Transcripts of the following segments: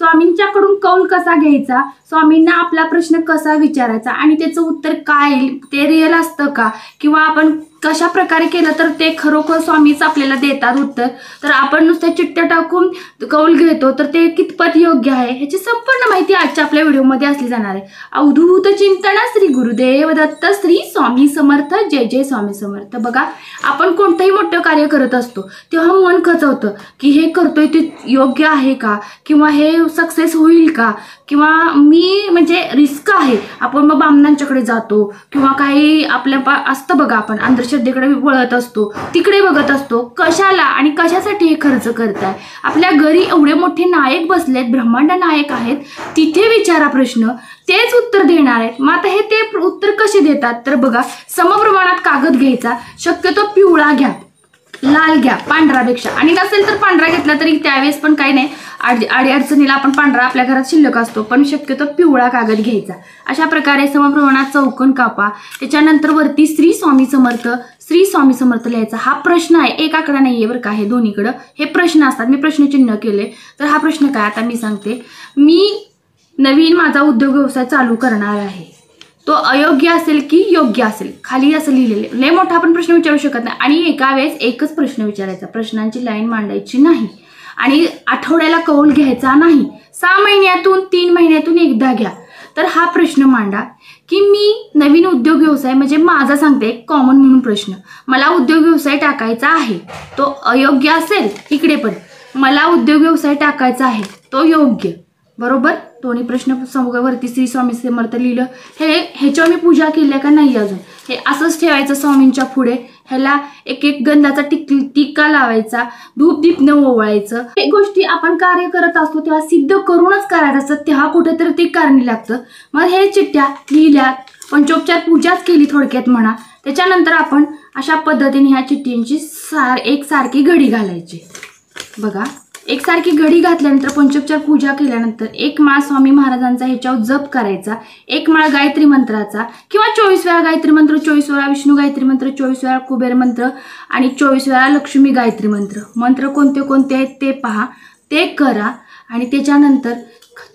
स्वामींच्याकडून कौल कसा घ्यायचा, स्वामींना आपला प्रश्न कसा विचारायचा आणि त्याचं उत्तर काय येईल, ते रिअल असतं का, किंवा आपण कशा प्रकारे केलं तर ते खरोखर स्वामीच आपल्याला देतात उत्तर, तर आपण नुसत्या चिठ्ठ्या टाकून कौल घेतो तर ते कितपत योग्य आहे, ह्याची संपूर्ण माहिती आजच्या आपल्या व्हिडिओमध्ये असली जाणार आहे. अवधूत चिंतन श्री गुरुदेव दत्त श्री स्वामी समर्थ. जय जय स्वामी समर्थ. बघा, आपण कोणतंही मोठं कार्य करत असतो तेव्हा मन खचवतं की हे करतोय ते योग्य आहे का, किंवा हे सक्सेस होईल का, किंवा मी म्हणजे रिस्क आहे. आपण मग बामणांच्याकडे जातो किंवा काही आपल्या असतं बघा, आपण अंधश्रद्धेकडे वळत असतो, तिकडे बघत असतो. कशाला आणि कशासाठी हे खर्च करताय? आपल्या घरी एवढे मोठे नायक बसलेत, ब्रह्मांड नायक आहेत, तिथे विचारा प्रश्न, तेच उत्तर देणार आहेत. मग आता हे ते उत्तर कसे देतात? तर बघा, समप्रमाणात कागद घ्यायचा, शक्यतो पिवळा घ्या, लाल घ्या पांढरापेक्षा, आणि नसेल तर पांढरा घेतला तरी त्यावेळेस पण काही नाही, अडीअडचणीला आपण पांढरा आपल्या घरात शिल्लक असतो, पण शक्यतो पिवळा कागद घ्यायचा. अशा प्रकारे समप्रमाणात चौकोन कापा. त्याच्यानंतर वरती श्री स्वामी समर्थ, श्री स्वामी समर्थ लिहायचा. हा प्रश्न आहे, एक आकडा नाही आहे बरं का, हे दोन्हीकडं हे प्रश्न असतात. मी प्रश्नचिन्ह केले. तर हा प्रश्न काय, आता मी सांगते. मी नवीन माझा उद्योग व्यवसाय चालू करणार आहे, तो अयोग्य असेल की योग्य असेल, खाली असं लिहिलेले. लय मोठा आपण प्रश्न विचारू शकत नाही आणि एका वेळेस एकच प्रश्न विचारायचा, प्रश्नांची लाईन मांडायची नाही, आणि आठवड्याला कौल घ्यायचा नाही, 6 महिन्यातून 3 महिन्यातून एकदा घ्या. तर हा प्रश्न मांडा की मी नवीन उद्योग व्यवसाय, म्हणजे माझा सांगते कॉमन म्हणून प्रश्न, मला उद्योग व्यवसाय टाकायचा आहे, तो अयोग्य असेल, इकडे पण मला उद्योग व्यवसाय टाकायचा आहे, तो योग्य, बरोबर. दोन्ही प्रश्न वरती श्री स्वामी समर्थ लिहिलं. ह्याच्यावर मी पूजा केली का नाही अजून, हे असंच ठेवायचं स्वामींच्या पुढे. ह्याला एक एक गंधाचा टिक्का लावायचा, धूप दीपनं ओवाळायचं. हे गोष्टी आपण कार्य करत असतो तेव्हा सिद्ध करूनच करायचं असतं, तेव्हा कुठेतरी ते कारणी लागतं. मग हे चिठ्ठ्या लिहिल्या, पंचोपचार पूजाच केली थोडक्यात म्हणा. त्याच्यानंतर आपण अशा पद्धतीने ह्या चिठ्ठींची एकसारखी घडी घालायची. बघा, एकसारखी घडी घातल्यानंतर पंचोपचार पूजा केल्यानंतर एक माळ स्वामी महाराजांचा ह्याच्यावर जप करायचा, एक माळ गायत्री मंत्राचा, किंवा 24 वेळा गायत्री मंत्र, 24 वेळा विष्णू गायत्री मंत्र, 24 वेळा कुबेर मंत्र आणि 24 वेळा लक्ष्मी गायत्री मंत्र. मंत्र कोणते कोणते आहेत ते पहा, ते करा. आणि त्याच्यानंतर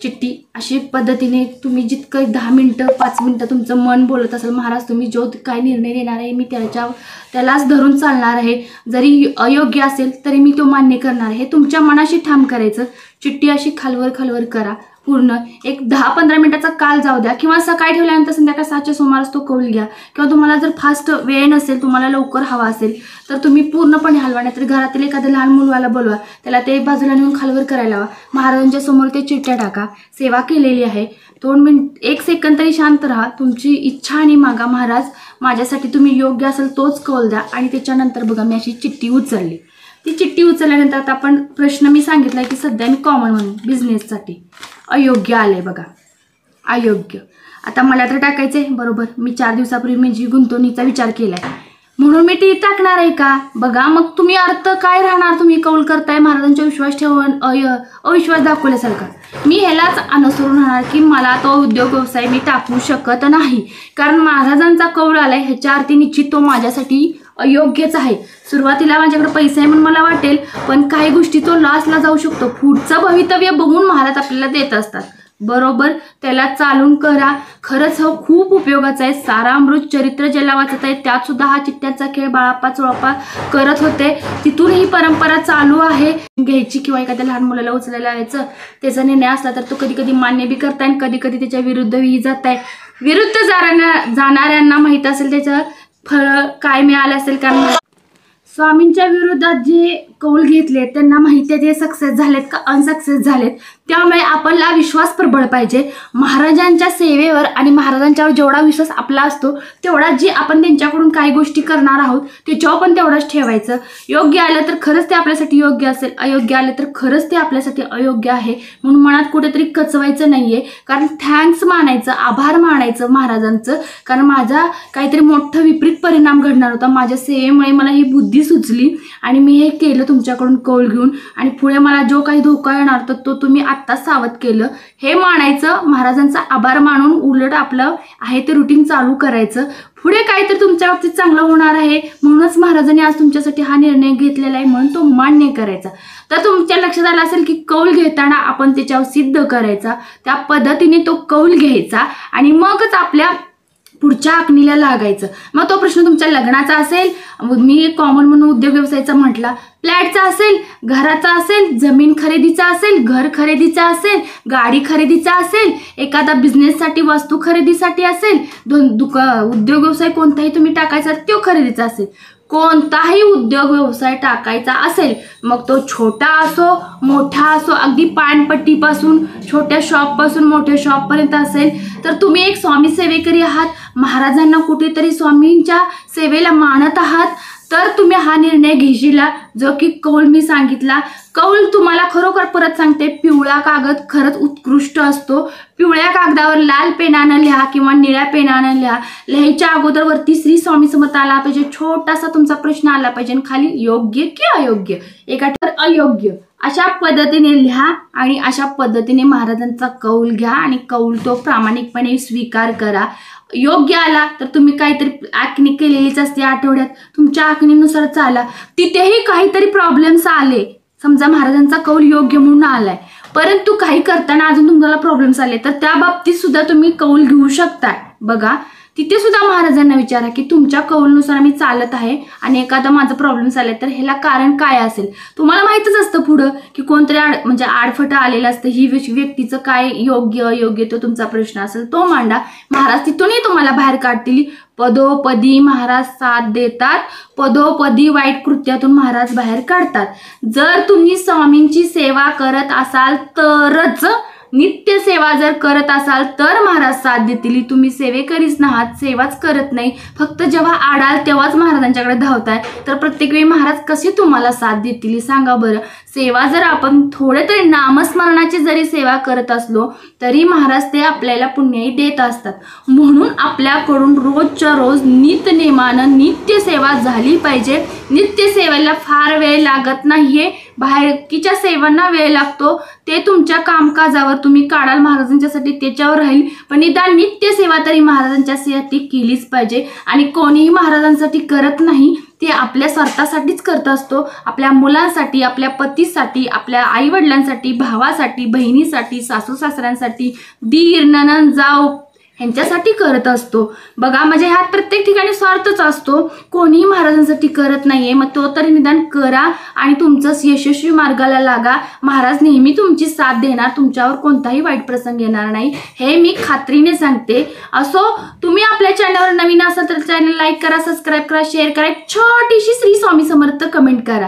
चिठ्ठी अशी पद्धतीने तुम्ही जितकं 10 मिनिटं 5 मिनिटं तुमचं मन बोलत असेल, महाराज तुम्ही जो काय निर्णय देणार आहे मी त्यालाच धरून चालणार आहे, जरी अयोग्य असेल तरी मी तो मान्य करणार आहे, तुमच्या मनाशी ठाम करायचं. चिठ्ठी अशी खालवर खालवर करा पूर्ण. एक 10-15 मिनिटाचा काल जाऊ द्या, किंवा सकाळी ठेवल्यानंतर संध्याकाळी 6च्या सुमारास तो कौल घ्या, किंवा तुम्हाला जर फास्ट वेळ नसेल, तुम्हाला लवकर हवा असेल तर तुम्ही पूर्णपणे हलवा, नाहीतर घरातील एखाद्या लहान मुलाला बोलवा, त्याला ते बाजूला नेऊन खालवर करायला हवा. महाराजांच्या समोर ते चिठ्ठ्या टाका. सेवा केलेली आहे, 2 मिनिट 1 सेकंद तरी शांत राहा, तुमची इच्छा आणि मागा, महाराज माझ्यासाठी तुम्ही योग्य असेल तोच कौल द्या. आणि त्याच्यानंतर बघा, मी अशी चिठ्ठी उचलली. ती चिठ्ठी उचलल्यानंतर आता आपण प्रश्न मी सांगितला की सध्या मी कॉमन म्हणून बिझनेससाठी अयोग्य आले. बघा, अयोग्य. आता मला तर टाकायचे बरोबर, मी 4 दिवसापूर्वी माझी गुंतवणुकीचा विचार केलाय म्हणून मी ती टाकणार आहे का. बघा, मग तुम्ही अर्थ काय राहणार, तुम्ही कौल करताय महाराजांचा विश्वास ठेवून अविश्वास दाखवल्यासारखा. मी ह्यालाच अनुसरून राहणार की मला तो उद्योग व्यवसाय मी टाकू शकत नाही, कारण महाराजांचा कौल आलाय, ह्याच्या अर्थी निश्चित तो माझ्यासाठी अयोग्यच आहे. सुरुवातीला माझ्याकडे पैसा आहे म्हणून मला वाटेल, पण काही गोष्टी तो लॉसला जाऊ शकतो. पुढचं भवितव्य बघून महाराज आपल्याला देत असतात, बरोबर. त्याला चालून करा. खरंच हा खूप उपयोगाचा आहे. सारामृत चरित्र ज्याला वाचत आहे त्यात सुद्धा हा चिठ्ठ्याचा खेळ बाळाप्पा चोळाप्पा करत होते, तिथून ही परंपरा चालू आहे घ्यायची, किंवा एखाद्या लहान मुलाला उचलायला लावायचं. त्याचा निर्णय असला तर तो कधी कधी मान्य बी करताय आणि कधी कधी त्याच्या विरुद्धही जात आहे. विरुद्ध जाणाऱ्यांना माहीत असेल त्याचं फळ काय मिळालं असेल, कारण स्वामींच्या विरोधात जे कौल घेतले त्यांना माहिती आहे ते सक्सेस झालेत का अनसक्सेस झालेत. त्यामुळे आपला विश्वास प्रबळ पाहिजे महाराजांच्या सेवेवर, आणि महाराजांच्यावर जेवढा विश्वास आपला असतो तेवढा जे आपण त्यांच्याकडून काही गोष्टी करणार आहोत त्याच्यावर पण तेवढाच ठेवायचं. योग्य आलं तर खरंच ते आपल्यासाठी योग्य असेल, अयोग्य आलं तर खरंच ते आपल्यासाठी अयोग्य आहे म्हणून मनात कुठेतरी कचवायचं नाहीये. कारण थँक्स मानायचं, आभार मानायचं महाराजांचं, कारण माझा काहीतरी मोठं विपरीत परिणाम घडणार होता. माझ्या सेवेमुळे मला ही बुद्धी बुद्धी सुचली आणि मी हे केलं तुमच्याकडून कौल घेऊन, आणि पुढे मला जो काही धोका येणार तर तो तुम्ही आत्ताच सावध केलं, हे मानायचं, महाराजांचा आभार मानून उलट आपलं आहे ते रुटीन चालू करायचं. पुढे काहीतरी तुमच्या बाबतीत चांगलं होणार आहे म्हणूनच महाराजांनी आज तुमच्यासाठी हा निर्णय घेतलेला आहे म्हणून तो मान्य करायचा. तर तुमच्या लक्षात आलं असेल की कौल घेताना आपण त्याच्यावर सिद्ध करायचा, त्या पद्धतीने तो कौल घ्यायचा आणि मगच आपल्या पुढच्या आखणीला लागायचं. मग तो प्रश्न तुमच्या लग्नाचा असेल, मी कॉमन म्हणून उद्योग व्यवसायाचा म्हटला, फ्लॅटचा असेल, घराचा असेल, जमीन खरेदीचा असेल, घर खरेदीचा असेल, गाडी खरेदीचा असेल, एखादा बिझनेससाठी वस्तू खरेदीसाठी असेल, उद्योग व्यवसाय कोणताही तुम्ही टाकायचा तो खरेदीचा असेल, कोणताही उद्योग व्यवसाय टाकायचा असेल, मग तो छोटा असो मोठा असो, अगदी पानपट्टीपासून छोट्या शॉपपासून मोठ्या शॉपपर्यंत असेल, तर तुम्ही एक स्वामी सेवेकरी आहात, महाराजांना कुठेतरी स्वामींच्या सेवेला मानत आहात, तर तुम्ही हा निर्णय घेशीला जो की कौल मी सांगितला. कौल तुम्हाला खरोखर परत सांगते, पिवळा कागद खरंच उत्कृष्ट असतो. पिवळ्या कागदावर लाल पेनानं लिहा किंवा निळ्या पेनानं लिहा. लिहायच्या अगोदर वरती श्री स्वामी समर्थ आला पाहिजे, छोटासा तुमचा प्रश्न आला पाहिजे, खाली योग्य की अयोग्य, एका अयोग्य, अशा पद्धतीने लिहा आणि अशा पद्धतीने महाराजांचा कौल घ्या आणि कौल तो प्रामाणिकपणे स्वीकार करा. योग्य आला तर तुम्ही काहीतरी आखणी केलेलीच असते आठवड्यात, तुमच्या आखणीनुसार चाला. तिथेही काहीतरी प्रॉब्लेम्स आले, समजा महाराजांचा कौल योग्य म्हणून आलाय परंतु काही करताना अजून तुम्हाला प्रॉब्लेम्स आले तर त्या बाबतीत सुद्धा तुम्ही कौल घेऊ शकताय. बघा तिथे सुद्धा महाराजांना विचारा की तुमच्या कौलनुसार मी चालत आहे आणि एखादा माझा प्रॉब्लेम्स आले तर ह्याला कारण काय असेल. तुम्हाला माहितच असतं पुढं की कोणतरी म्हणजे आडफटा आलेलं असतं, ही व्यक्तीचं काय योग्य अयोग्य तो तुमचा प्रश्न असेल तो मांडा. महाराज तिथूनही तुम्हाला बाहेर काढतील. पदोपदी महाराज साथ देतात, पदोपदी वाईट कृत्यातून महाराज बाहेर काढतात. जर तुम्ही स्वामींची सेवा करत असाल तरच, नित्य सेवा जर करत असाल तर महाराज साथ देतील. तुम्ही सेवेकरीच नाहात, सेवाच करत नाही, फक्त जेव्हा आडाल तेव्हाच महाराजांच्याकडे धावताय, तर प्रत्येक वेळी महाराज कसे तुम्हाला साथ देतील सांगा बरं. सेवा जर आपण थोडे तरी नामस्मरणाची जरी सेवा करत असलो तरी महाराज ते आपल्याला पुण्यही देत असतात. म्हणून आपल्याकडून रोजच्या रोज नित्यनेमानं नित्य सेवा झाली पाहिजे. नित्य सेवेला फार वेळ लागत नाहीये, बाहेरकीच्या सेवांना वेळ लागतो, ते तुमच्या कामकाजावर तुम्ही काढाल महाराजांच्यासाठी, त्याच्यावर राहील, पण निदान नित्य सेवा तरी महाराजांच्यासाठी केलीच पाहिजे. आणि कोणीही महाराजांसाठी करत नाही, ते आपल्या स्वार्थासाठीच करत असतो, आपल्या मुलांसाठी, आपल्या पतीसाठी, आपल्या आई वडिलांसाठी, भावासाठी, बहिणीसाठी, सासू सासऱ्यांसाठी, दीर नणंद जाऊ ह्यांच्यासाठी करत असतो. बघा म्हणजे ह्यात प्रत्येक ठिकाणी स्वार्थच असतो, कोणीही महाराजांसाठी करत नाहीये. मग तो तरी निदान करा आणि तुमचं यशस्वी मार्गाला लागा. महाराज नेहमी तुमची साथ देणार, तुमच्यावर कोणताही वाईट प्रसंग येणार नाही, हे मी खात्रीने सांगते. असो तुम्ही आपल्या चॅनलवर नवीन असाल तर चॅनल लाईक करा, सबस्क्राईब करा, शेअर करा, छोटीशी श्री स्वामी समर्थ कमेंट करा.